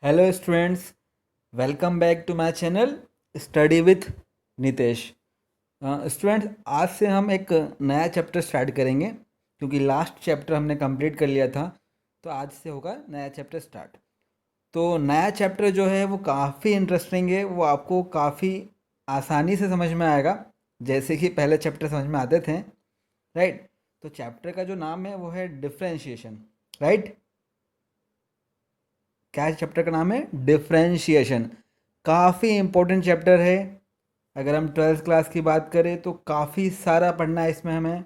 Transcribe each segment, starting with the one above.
Hello students, welcome back to my channel study with Nitesh. Students, आज से हम एक नया चैप्टर स्टार्ट करेंगे क्योंकि लास्ट चैप्टर हमने कंप्लीट कर लिया था। तो आज से होगा नया चैप्टर स्टार्ट। तो नया चैप्टर जो है वो काफ़ी इंटरेस्टिंग है, वो आपको काफ़ी आसानी से समझ में आएगा जैसे कि पहले चैप्टर समझ में आते थे, राइट। तो चैप्टर का जो नाम है वो है डिफरेंशिएशन, राइट। क्या चैप्टर का नाम है? डिफरेंशिएशन। काफ़ी इम्पोर्टेंट चैप्टर है। अगर हम ट्वेल्थ क्लास की बात करें तो काफ़ी सारा पढ़ना है इसमें हमें।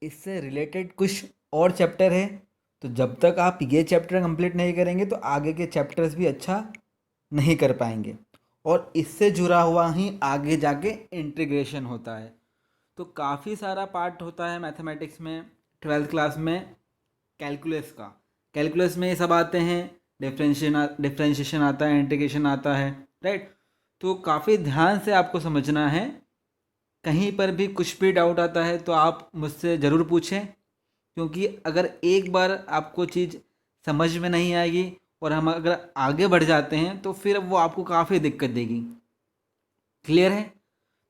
इससे रिलेटेड कुछ और चैप्टर है, तो जब तक आप ये चैप्टर कंप्लीट नहीं करेंगे तो आगे के चैप्टर्स भी अच्छा नहीं कर पाएंगे। और इससे जुड़ा हुआ ही आगे जाके इंटीग्रेशन होता है। तो काफ़ी सारा पार्ट होता है मैथमेटिक्स में ट्वेल्थ क्लास में। कैलकुलस का, कैलकुलस में ये सब आते हैं। डिफरेंशिएशन आता है, इंटीग्रेशन आता है, राइट। तो काफ़ी ध्यान से आपको समझना है। कहीं पर भी कुछ भी डाउट आता है तो आप मुझसे ज़रूर पूछें, क्योंकि अगर एक बार आपको चीज़ समझ में नहीं आएगी और हम अगर आगे बढ़ जाते हैं तो फिर वो आपको काफ़ी दिक्कत देगी। क्लियर है?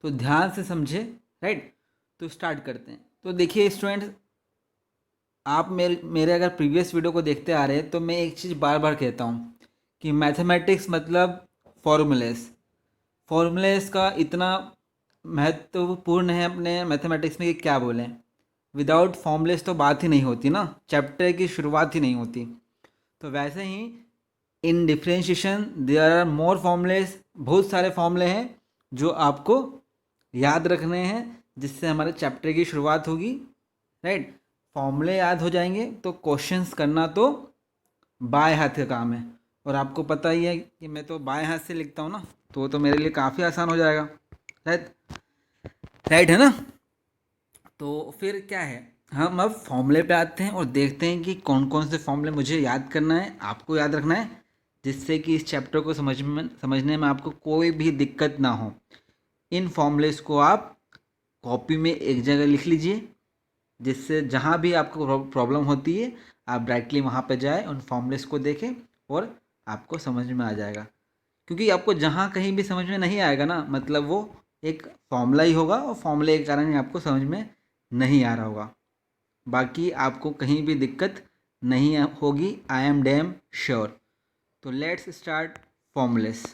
तो ध्यान से समझे, राइट। तो स्टार्ट करते हैं। तो देखिए स्टूडेंट्स, आप मेरे अगर प्रीवियस वीडियो को देखते आ रहे हैं तो मैं एक चीज़ बार बार कहता हूँ कि मैथमेटिक्स मतलब फॉर्मूलेस। फॉर्मूलेस का इतना महत्वपूर्ण है अपने मैथमेटिक्स में कि क्या बोलें। विदाउट फॉर्मूलेस तो बात ही नहीं होती ना, चैप्टर की शुरुआत ही नहीं होती। तो वैसे ही in differentiation there are more formulas. बहुत सारे फॉर्मूले हैं जो आपको याद रखने हैं, जिससे हमारे चैप्टर की शुरुआत होगी, राइट। फॉर्मूले याद हो जाएंगे तो क्वेश्चंस करना तो बाएं हाथ का काम है। और आपको पता ही है कि मैं तो बाएं हाथ से लिखता हूँ ना, तो वो तो मेरे लिए काफ़ी आसान हो जाएगा, राइट। राइट है ना। तो फिर क्या है, हम अब फॉर्मूले पे आते हैं और देखते हैं कि कौन कौन से फॉर्मूले मुझे याद करना है, आपको याद रखना है, जिससे कि इस चैप्टर को समझने में आपको कोई भी दिक्कत ना हो। इन फॉर्मूलेस को आप कॉपी में एक जगह लिख लीजिए, जिससे जहाँ भी आपको प्रॉब्लम होती है आप डायरेक्टली वहाँ पे जाए, उन फॉर्मूलेस को देखें और आपको समझ में आ जाएगा। क्योंकि आपको जहाँ कहीं भी समझ में नहीं आएगा ना, मतलब वो एक फॉर्मूला ही होगा और फॉर्मूले के कारण ही आपको समझ में नहीं आ रहा होगा। बाकी आपको कहीं भी दिक्कत नहीं होगी, आई एम डैम श्योर। तो let's start formulas.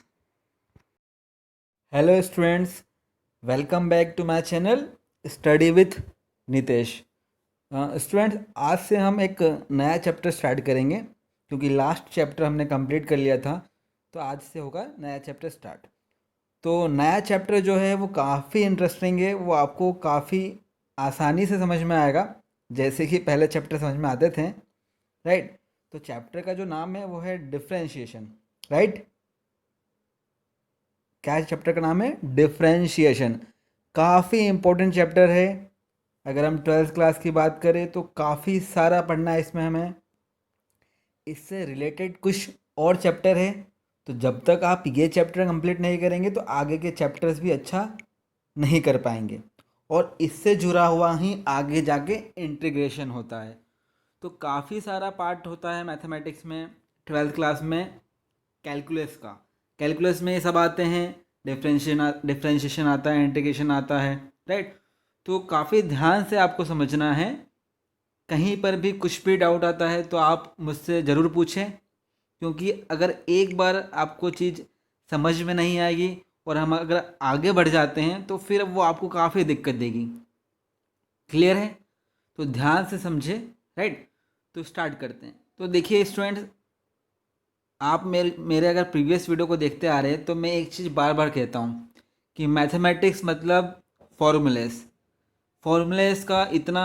Hello students, welcome back to my channel study with Nitesh. Students, आज से हम एक नया चैप्टर स्टार्ट करेंगे क्योंकि लास्ट चैप्टर हमने कंप्लीट कर लिया था। तो आज से होगा नया चैप्टर स्टार्ट। तो नया चैप्टर जो है वो काफ़ी इंटरेस्टिंग है, वो आपको काफ़ी आसानी से समझ में आएगा जैसे कि पहले चैप्टर समझ में आते थे, राइट। तो चैप्टर का जो नाम है वो है डिफरेंशिएशन, राइट। क्या चैप्टर का नाम है? डिफरेंशिएशन। काफ़ी इम्पोर्टेंट चैप्टर है। अगर हम ट्वेल्थ क्लास की बात करें तो काफ़ी सारा पढ़ना है इसमें हमें। इससे रिलेटेड कुछ और चैप्टर है, तो जब तक आप ये चैप्टर कंप्लीट नहीं करेंगे तो आगे के चैप्टर्स भी अच्छा नहीं कर पाएंगे। और इससे जुड़ा हुआ ही आगे जाके इंटीग्रेशन होता है। तो काफ़ी सारा पार्ट होता है मैथमेटिक्स में ट्वेल्थ क्लास में। कैलकुलस का, कैलकुलस में ये सब आते हैं। डिफरेंशिएशन आता है, इंटीग्रेशन आता है, राइट। तो काफ़ी ध्यान से आपको समझना है। कहीं पर भी कुछ भी डाउट आता है तो आप मुझसे ज़रूर पूछें, क्योंकि अगर एक बार आपको चीज़ समझ में नहीं आएगी और हम अगर आगे बढ़ जाते हैं तो फिर वो आपको काफ़ी दिक्कत देगी। क्लियर है? तो ध्यान से समझे, राइट। तो स्टार्ट करते हैं। तो देखिए स्टूडेंट्स, आप मेरे अगर प्रीवियस वीडियो को देखते आ रहे हैं तो मैं एक चीज़ बार बार कहता हूँ कि मैथमेटिक्स मतलब फॉर्मूलेस। फॉर्मूलेस का इतना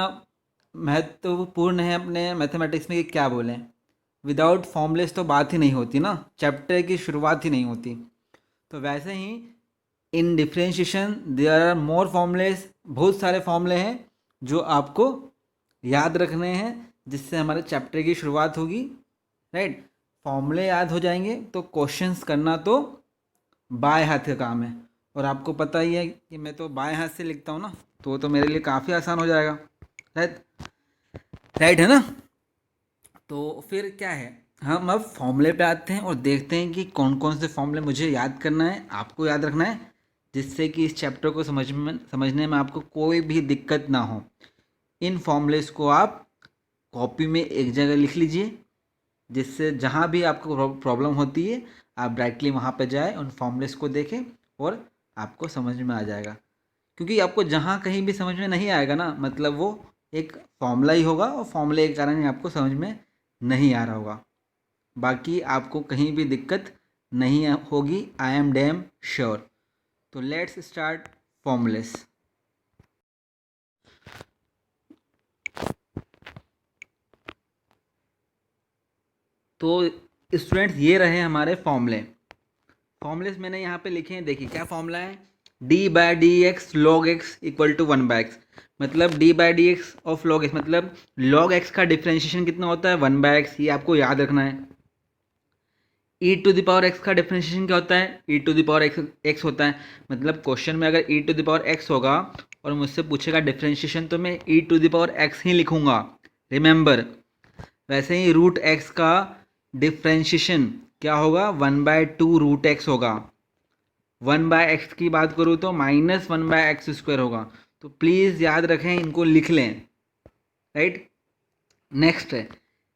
महत्वपूर्ण है अपने मैथमेटिक्स में कि क्या बोलें। विदाउट फॉर्मूलेस तो बात ही नहीं होती ना, चैप्टर की शुरुआत ही नहीं होती। तो वैसे ही in differentiation there are more formulas. बहुत सारे फॉर्मूले हैं जो आपको याद रखने हैं, जिससे हमारे चैप्टर की शुरुआत होगी, राइट। फॉर्मूले याद हो जाएंगे तो क्वेश्चंस करना तो बाएं हाथ का काम है। और आपको पता ही है कि मैं तो बाएं हाथ से लिखता हूँ ना, तो वो तो मेरे लिए काफ़ी आसान हो जाएगा, राइट। राइट है ना। तो फिर क्या है, हम अब फॉर्मूले पे आते हैं और देखते हैं कि कौन कौन से फॉर्मूले मुझे याद करना है, आपको याद रखना है, जिससे कि इस चैप्टर को समझने में आपको कोई भी दिक्कत ना हो। इन फॉर्मूलेस को आप कॉपी में एक जगह लिख लीजिए, जिससे जहाँ भी आपको प्रॉब्लम होती है आप डायरेक्टली वहाँ पे जाए, उन फॉर्मूलेस को देखें और आपको समझ में आ जाएगा। क्योंकि आपको जहाँ कहीं भी समझ में नहीं आएगा ना, मतलब वो एक फॉर्मूला ही होगा और फॉर्मूले के कारण ही आपको समझ में नहीं आ रहा होगा। बाकी आपको कहीं भी दिक्कत नहीं होगी, आई एम डैम श्योर। तो लेट्स स्टार्ट फॉर्मूलेस। तो स्टूडेंट्स ये रहे हमारे फॉर्मूले। फॉर्मूलेस मैंने यहाँ पे लिखे हैं, देखिए क्या फॉर्मूला है। D by d x log x equal to 1/x। मतलब d by d x of log x, मतलब लॉग एक्स का डिफ्रेंशिएशन कितना होता है, 1/x। ये आपको याद रखना है। E to the power x का डिफ्रेंशिएशन क्या होता है, e to the power x होता है। मतलब क्वेश्चन में अगर e to the power x होगा और मुझसे पूछेगा डिफ्रेंशिएशन, तो मैं e to the power x ही लिखूंगा, रिमेंबर। वैसे ही रूट एक्स का डिफ्रेंशिएशन क्या होगा, 1/2 रूट एक्स होगा। 1/x की बात करूँ तो -1/x² होगा। तो प्लीज़ याद रखें, इनको लिख लें, राइट। नेक्स्ट है,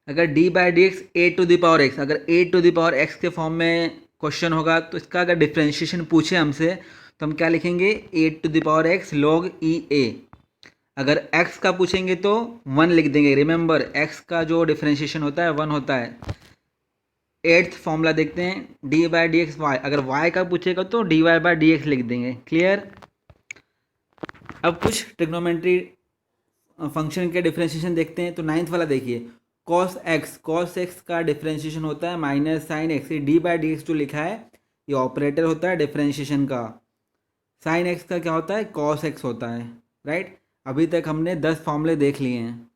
अगर d by d x a to the power x, अगर a to the power x के फॉर्म में क्वेश्चन होगा तो इसका अगर डिफ्रेंशिएशन पूछे हमसे तो हम क्या लिखेंगे, a to the power x log e a. अगर x का पूछेंगे तो 1 लिख देंगे, रिमेंबर x का जो डिफ्रेंशिएशन होता है 1 होता है। एट्थ फॉर्मूला देखते हैं, d by d x y. अगर y का पूछेगा तो d y by d x लिख देंगे, क्लियर। अब कुछ ट्रिग्नोमेट्री फंक्शन के डिफ्रेंशिएशन देखते हैं। तो नाइन्थ वाला देखिए, कॉस एक्स का डिफ्रेंशिएशन होता है minus sine x. D by d x जो लिखा है ये ऑपरेटर होता है डिफ्रेंशिएशन का। साइन एक्स का क्या होता है, कॉस एक्स होता है, राइट। अभी तक हमने 10 फॉर्मूले देख लिए हैं।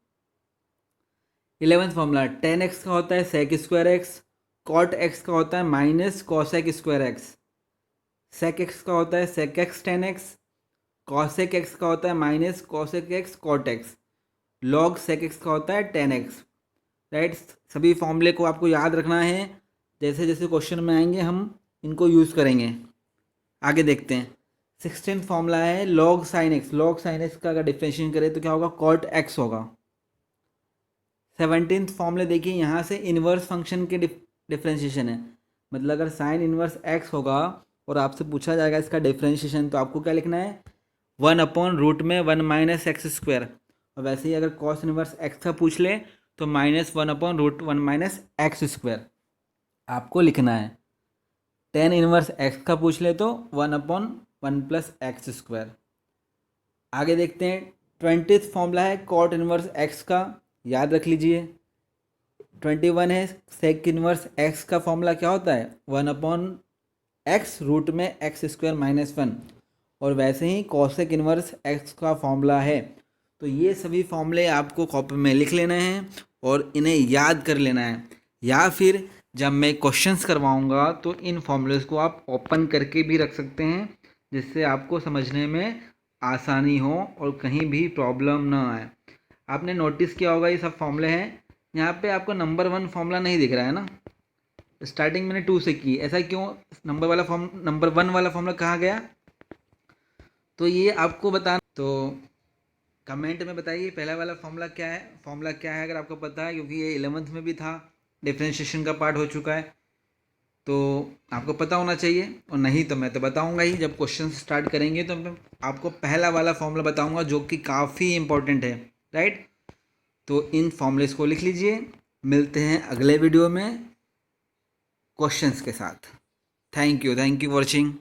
11th फॉर्मूला, टेन एक्स का होता है sec square x. Cot x का होता है minus cosec square x. Sec x का होता है sec x tan x. Cosec x का होता है minus cosec x cot x. Log sec x का होता है टेन एक्स, राइट। सभी फॉर्मूले को आपको याद रखना है, जैसे जैसे क्वेश्चन में आएंगे हम इनको यूज़ करेंगे। आगे देखते हैं। 16th फॉर्मूला है log sine x. Log sine x का अगर डिफ्रेंशिएशन करें तो क्या होगा, कॉट एक्स होगा। 17th फॉर्मूले देखिए, यहाँ से इन्वर्स फंक्शन के डिफ्रेंशिएशन है। मतलब अगर साइन इन्वर्स एक्स होगा और आपसे पूछा जाएगा इसका डिफ्रेंशिएशन, तो आपको क्या लिखना है, 1/रूट में 1 माइनस एक्स स्क्वायर। और वैसे ही अगर कॉस इन्वर्स एक्स का पूछ ले तो -1/√1 माइनस एक्स स्क्वायर आपको लिखना है। टेन इन्वर्स एक्स का पूछ ले तो 1/1 प्लस एक्स स्क्वायर। आगे देखते हैं। 20th फॉर्मूला है कॉट इन्वर्स एक्स का, याद रख लीजिए। 21 है सेक इन्वर्स एक्स का फॉर्मूला क्या होता है, 1/x रूट में x² -1। और वैसे ही कॉसेक इन्वर्स एक्स का फॉर्मूला है। तो ये सभी फॉर्मूले आपको कॉपी में लिख लेना है और इन्हें याद कर लेना है, या फिर जब मैं क्वेश्चंस करवाऊंगा तो इन फॉर्मूलेस को आप ओपन करके भी रख सकते हैं, जिससे आपको समझने में आसानी हो और कहीं भी प्रॉब्लम ना आए। आपने नोटिस किया होगा ये सब फॉर्मूले हैं। यहाँ पे आपको नंबर 1 फॉर्मूला नहीं दिख रहा है ना, स्टार्टिंग मैंने 2 से की, ऐसा क्यों, नंबर 1 वाला फॉर्मूला कहाँ गया। तो ये आपको बताना, तो कमेंट में बताइए पहला वाला फॉर्मूला क्या है अगर आपको पता है, क्योंकि ये 11th में भी था, डिफ्रेंशिएशन का पार्ट हो चुका है, तो आपको पता होना चाहिए। और नहीं तो मैं तो बताऊंगा ही, जब क्वेश्चन स्टार्ट करेंगे तो मैं आपको पहला वाला फॉर्मूला बताऊंगा जो कि काफ़ी इंपॉर्टेंट है, राइट। तो इन फॉर्मूलेस को लिख लीजिए। मिलते हैं अगले वीडियो में क्वेश्चंस के साथ। Thank you for watching.